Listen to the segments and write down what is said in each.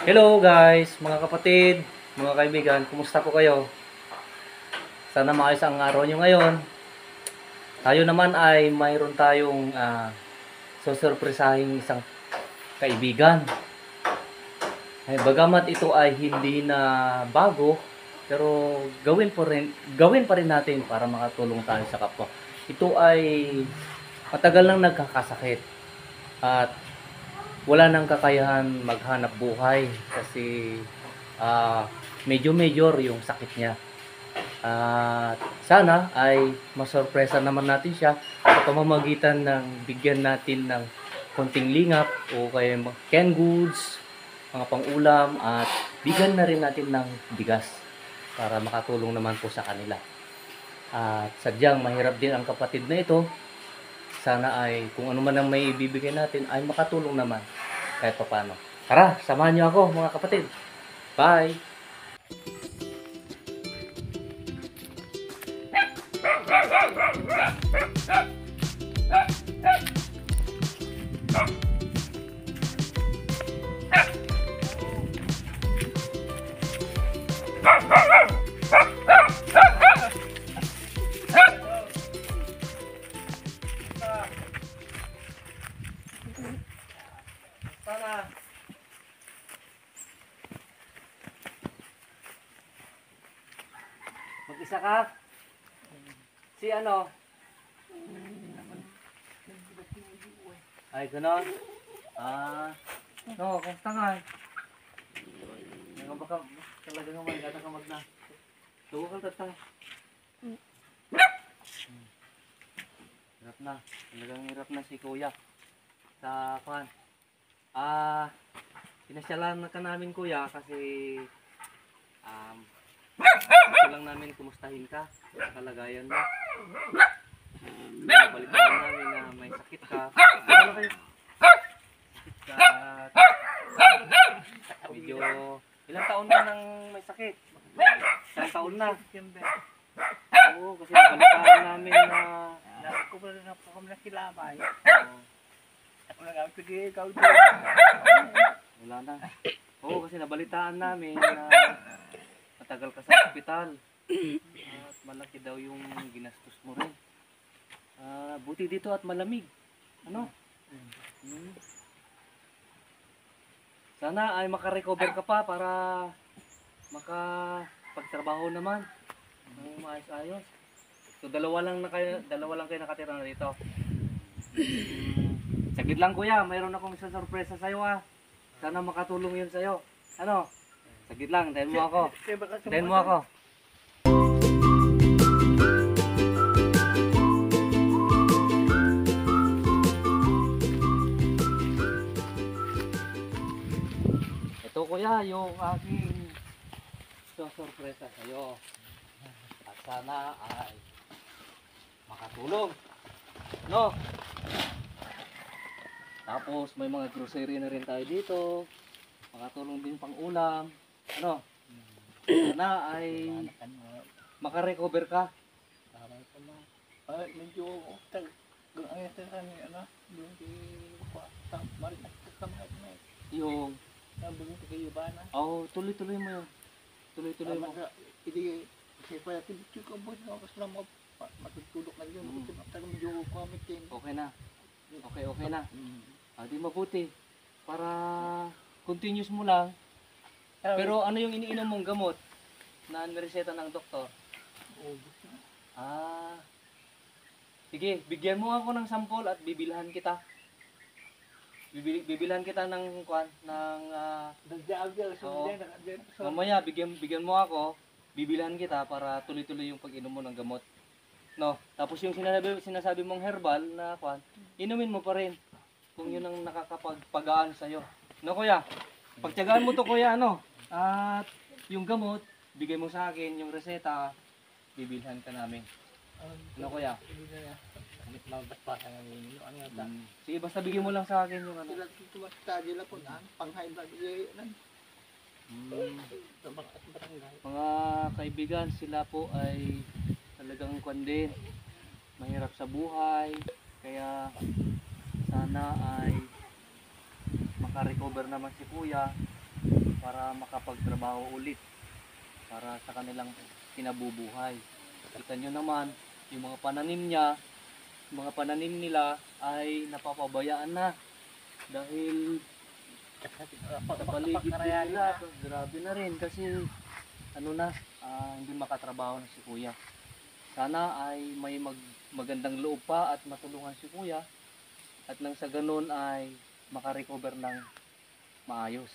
Hello guys, mga kapatid, mga kaibigan, kumusta po kayo? Sana maayos ang araw nyo ngayon. Tayo naman ay mayroon tayong susurpresahing isang kaibigan. Bagamat ito ay hindi na bago, pero gawin pa rin natin para makatulong tayo sa kapwa. Ito ay matagal nang nagkakasakit at wala nang kakayahan maghanap buhay kasi medyo major yung sakit niya. At sana ay masorpresa naman natin siya sa pamamagitan ng bigyan natin ng konting lingap o kaya canned goods, mga pang-ulam, at bigyan na rin natin ng bigas para makatulong naman po sa kanila. At sadyang mahirap din ang kapatid na ito. Sana ay kung ano man ang may ibibigay natin ay makatulong naman kahit pa paano. Tara, samahan niyo ako mga kapatid. Bye! Sana mag-isa ka? Si ano? Ay, gano'n? No, kung tangan. Baka talaga naman, gata ka magna. Tuwa ka tatang. Hirap na. Talagang hirap na si kuya. Sa kwan. Pinasyalan na ka namin kuya kasi gusto lang namin kumustahin ka sa kalagayan mo. Balikan namin na may sakit ka. Ano kayo? Sakit ka at medyo ilang taon na nang may sakit? Ilang taon na? Oo, kasi balikan namin na Ako pa rin ako kami nakilamay. uh, Ako nagamit ko ikaw doon. wala na. Oo, kasi nabalitaan namin na matagal ka sa ospital. At malaki daw yung ginastos mo rin. Buti dito at malamig. Ano? Sana ay makarecover ka pa para makapagtrabaho naman. Ng maayos-ayos. So dalawa lang kayo nakatira na dito. Saglit lang kuya, mayroon akong isang sorpresa sa iyo Sana makatulong 'yun sa iyo. Ano? Saglit lang, tayin mo ako. Tayin mo ako. Ito kuya, yung aking sorpresa sa iyo. At sana ay makatulong. No? Tapos may mga grocery na rin tayo dito. Makatulong din pang ulam. Ano? Sana ay makarecover ka. Medyo tag ang ito kami ano, yung di sa marit sa mga may Yung, nabugin ko kayo ba na? tuloy-tuloy mo yun. Tuloy-tuloy mo. Hindi kasi pa yakin ko mo na kasi lang matutulog na yun. Kasi tagal medyo kami din. Okay na. Okay na. Di mabuti. Para continuous mo lang. Pero ano yung iniinom mong gamot na nireseta ng doktor? Sige, bigyan mo ako ng sample at bibilhan kita. Bibilhan kita ng mamaya bigyan mo ako, bibilhan kita para tuloy-tuloy yung pag-inom mo ng gamot. No, tapos yung sinasabi mong herbal na inumin mo pa rin kung yun ang nakakapagpagaan sa iyo. No kuya? Pagtiyagaan mo to kuya At yung gamot, bigay mo sa akin yung reseta, bibilhan ka namin. Ano kuya? Sige, basta bigyan mo lang sa akin yung Sila dito basta sila po na pang-high blood sa barangay. Mga kaibigan, sila po ay talagang din, mahirap sa buhay, kaya sana ay makarecover naman si kuya para makapagtrabaho ulit para sa kanilang kinabubuhay. Kita nyo naman, yung mga pananim niya, yung mga pananim nila ay napapabayaan na dahil sa paligid din nila. Grabe na rin kasi hindi makatrabaho na si kuya. Sana ay may magandang loob pa at matulungan si kuya at nang sa ganun ay makarecover ng maayos.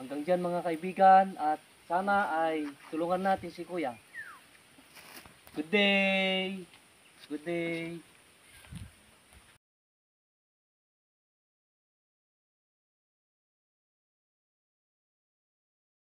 Hanggang dyan mga kaibigan at sana ay tulungan natin si kuya. Good day! Good day!